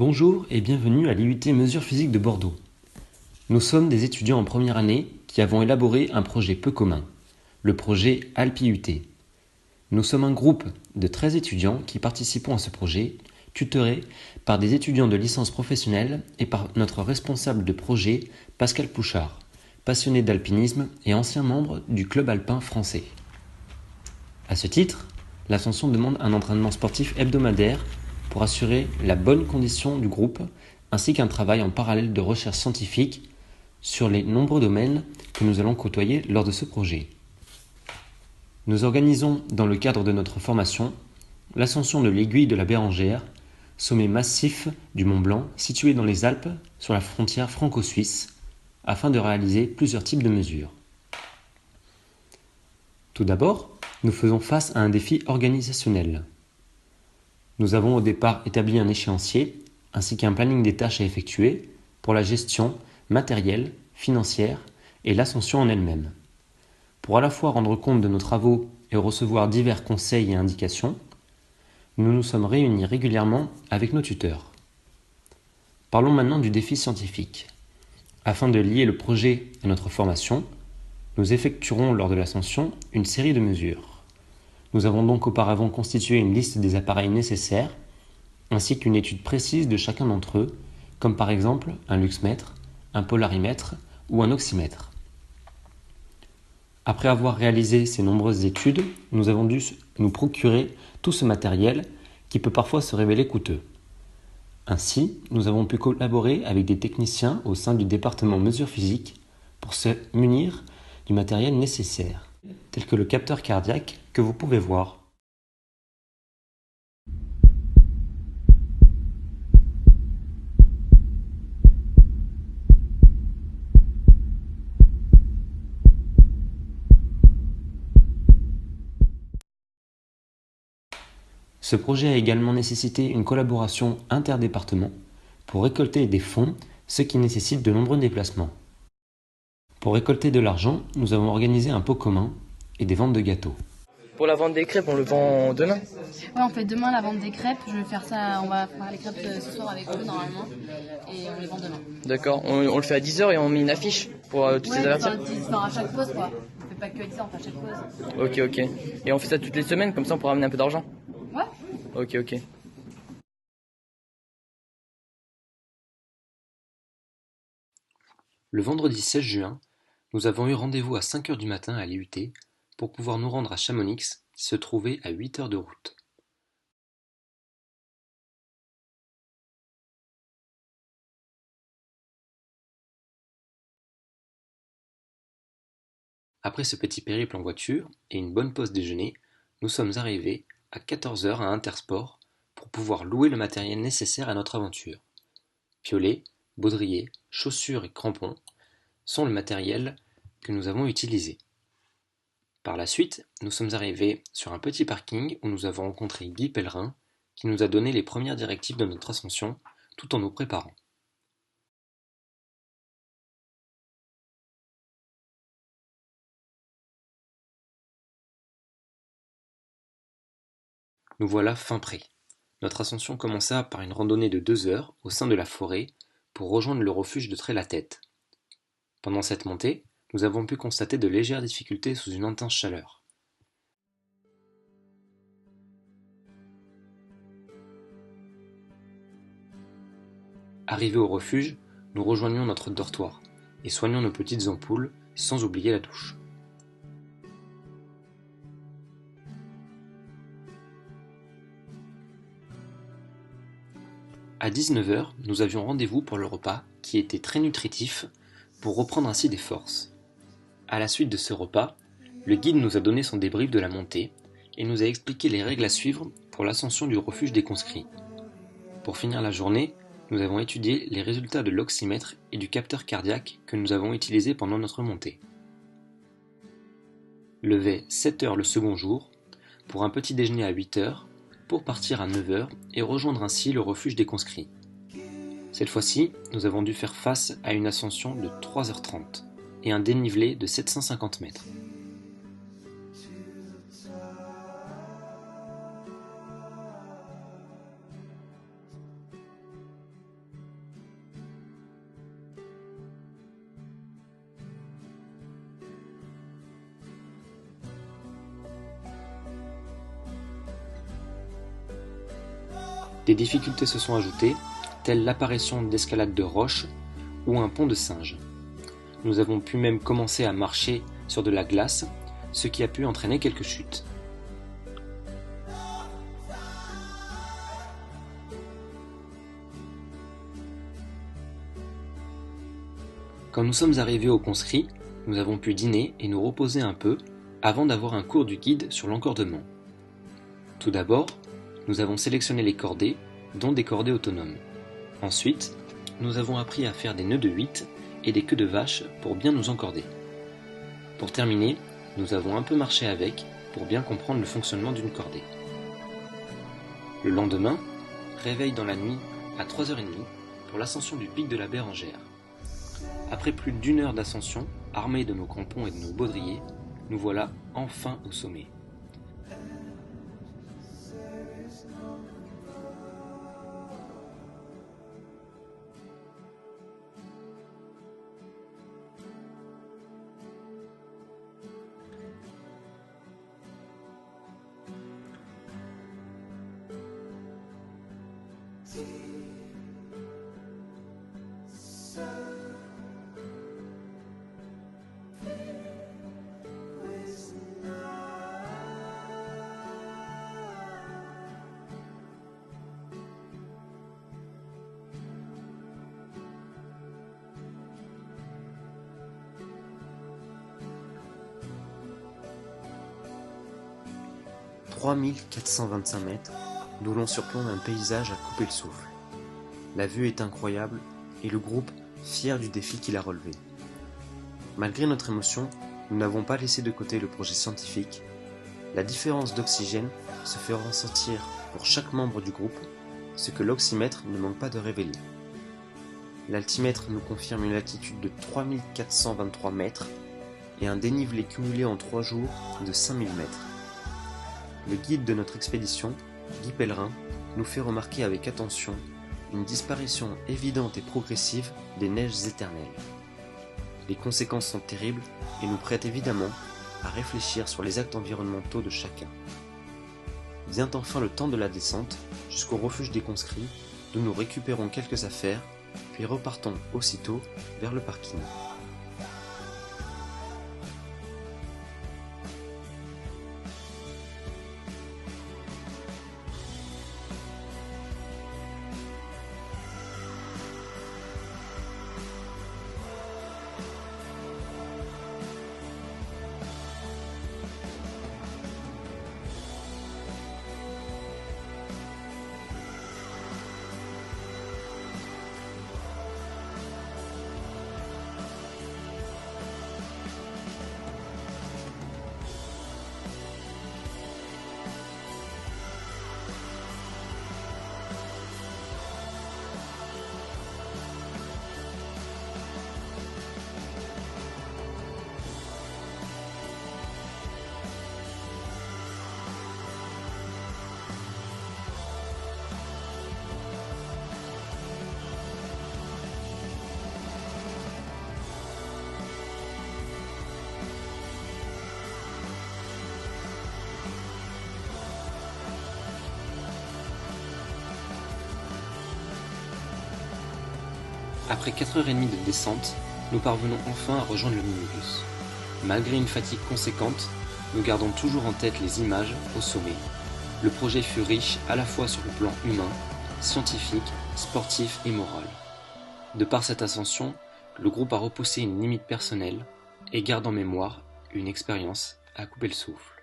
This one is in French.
Bonjour et bienvenue à l'IUT Mesures Physiques de Bordeaux. Nous sommes des étudiants en première année qui avons élaboré un projet peu commun, le projet ALPIUT. Nous sommes un groupe de 13 étudiants qui participons à ce projet, tutorés par des étudiants de licence professionnelle et par notre responsable de projet, Pascal Pouchard, passionné d'alpinisme et ancien membre du club alpin français. À ce titre, l'Ascension demande un entraînement sportif hebdomadaire pour assurer la bonne condition du groupe, ainsi qu'un travail en parallèle de recherche scientifique sur les nombreux domaines que nous allons côtoyer lors de ce projet. Nous organisons, dans le cadre de notre formation, l'ascension de l'aiguille de la Bérengère, sommet massif du Mont Blanc situé dans les Alpes sur la frontière franco-suisse, afin de réaliser plusieurs types de mesures. Tout d'abord, nous faisons face à un défi organisationnel. Nous avons au départ établi un échéancier ainsi qu'un planning des tâches à effectuer pour la gestion matérielle, financière et l'ascension en elle-même. Pour à la fois rendre compte de nos travaux et recevoir divers conseils et indications, nous nous sommes réunis régulièrement avec nos tuteurs. Parlons maintenant du défi scientifique. Afin de lier le projet à notre formation, nous effectuerons lors de l'ascension une série de mesures. Nous avons donc auparavant constitué une liste des appareils nécessaires, ainsi qu'une étude précise de chacun d'entre eux, comme par exemple un luxmètre, un polarimètre ou un oxymètre. Après avoir réalisé ces nombreuses études, nous avons dû nous procurer tout ce matériel qui peut parfois se révéler coûteux. Ainsi, nous avons pu collaborer avec des techniciens au sein du département mesures physiques pour se munir du matériel nécessaire, tel que le capteur cardiaque que vous pouvez voir. Ce projet a également nécessité une collaboration interdépartement pour récolter des fonds, ce qui nécessite de nombreux déplacements. Pour récolter de l'argent, nous avons organisé un pot commun et des ventes de gâteaux. Pour la vente des crêpes, on le vend demain? Ouais, on fait demain la vente des crêpes. Je vais faire ça, on va faire les crêpes ce soir avec eux normalement. Et on les vend demain. D'accord, on le fait à 10h et on met une affiche pour tous les avertir? À chaque pause quoi. On fait pas que à 10h, on fait à chaque pause. Ok. Et on fait ça toutes les semaines, comme ça on pourra ramener un peu d'argent? Ouais. Ok. Le vendredi 16 juin, nous avons eu rendez-vous à 5h du matin à l'IUT pour pouvoir nous rendre à Chamonix, qui se trouvait à 8 heures de route. Après ce petit périple en voiture et une bonne pause déjeuner, nous sommes arrivés à 14h à Intersport pour pouvoir louer le matériel nécessaire à notre aventure. Piolets, baudriers, chaussures et crampons sont le matériel que nous avons utilisé. Par la suite, nous sommes arrivés sur un petit parking où nous avons rencontré Guy Pellerin qui nous a donné les premières directives de notre ascension tout en nous préparant. Nous voilà fin prêt. Notre ascension commença par une randonnée de 2 heures au sein de la forêt pour rejoindre le refuge de Trait-la-Tête. Pendant cette montée, nous avons pu constater de légères difficultés sous une intense chaleur. Arrivés au refuge, nous rejoignions notre dortoir et soignons nos petites ampoules sans oublier la douche. À 19h, nous avions rendez-vous pour le repas qui était très nutritif pour reprendre ainsi des forces. À la suite de ce repas, le guide nous a donné son débrief de la montée et nous a expliqué les règles à suivre pour l'ascension du refuge des conscrits. Pour finir la journée, nous avons étudié les résultats de l'oxymètre et du capteur cardiaque que nous avons utilisés pendant notre montée. Levé 7h le second jour, pour un petit déjeuner à 8h, pour partir à 9h et rejoindre ainsi le refuge des conscrits. Cette fois-ci, nous avons dû faire face à une ascension de 3h30 et un dénivelé de 750 mètres. Des difficultés se sont ajoutées, telles l'apparition d'escalades de roches ou un pont de singe. Nous avons pu même commencer à marcher sur de la glace, ce qui a pu entraîner quelques chutes. Quand nous sommes arrivés au conscrit, nous avons pu dîner et nous reposer un peu avant d'avoir un cours du guide sur l'encordement. Tout d'abord, nous avons sélectionné les cordées, dont des cordées autonomes. Ensuite, nous avons appris à faire des nœuds de 8 et des queues de vache pour bien nous encorder. Pour terminer, nous avons un peu marché avec pour bien comprendre le fonctionnement d'une cordée. Le lendemain, réveil dans la nuit à 3h30 pour l'ascension du pic de la Bérengère. Après plus d'une heure d'ascension, armés de nos crampons et de nos baudriers, nous voilà enfin au sommet. « 3425 mètres, d'où l'on surplombe un paysage à couper le souffle. La vue est incroyable et le groupe fier du défi qu'il a relevé. Malgré notre émotion, nous n'avons pas laissé de côté le projet scientifique. La différence d'oxygène se fait ressentir pour chaque membre du groupe, ce que l'oxymètre ne manque pas de révéler. L'altimètre nous confirme une altitude de 3423 mètres et un dénivelé cumulé en 3 jours de 5000 mètres. Le guide de notre expédition, Guy Pellerin, nous fait remarquer avec attention une disparition évidente et progressive des neiges éternelles. Les conséquences sont terribles et nous prêtent évidemment à réfléchir sur les actes environnementaux de chacun. Vient enfin le temps de la descente jusqu'au refuge des conscrits, d'où nous récupérons quelques affaires, puis repartons aussitôt vers le parking. Après 4h30 de descente, nous parvenons enfin à rejoindre le minibus. Malgré une fatigue conséquente, nous gardons toujours en tête les images au sommet. Le projet fut riche à la fois sur le plan humain, scientifique, sportif et moral. De par cette ascension, le groupe a repoussé une limite personnelle et garde en mémoire une expérience à couper le souffle.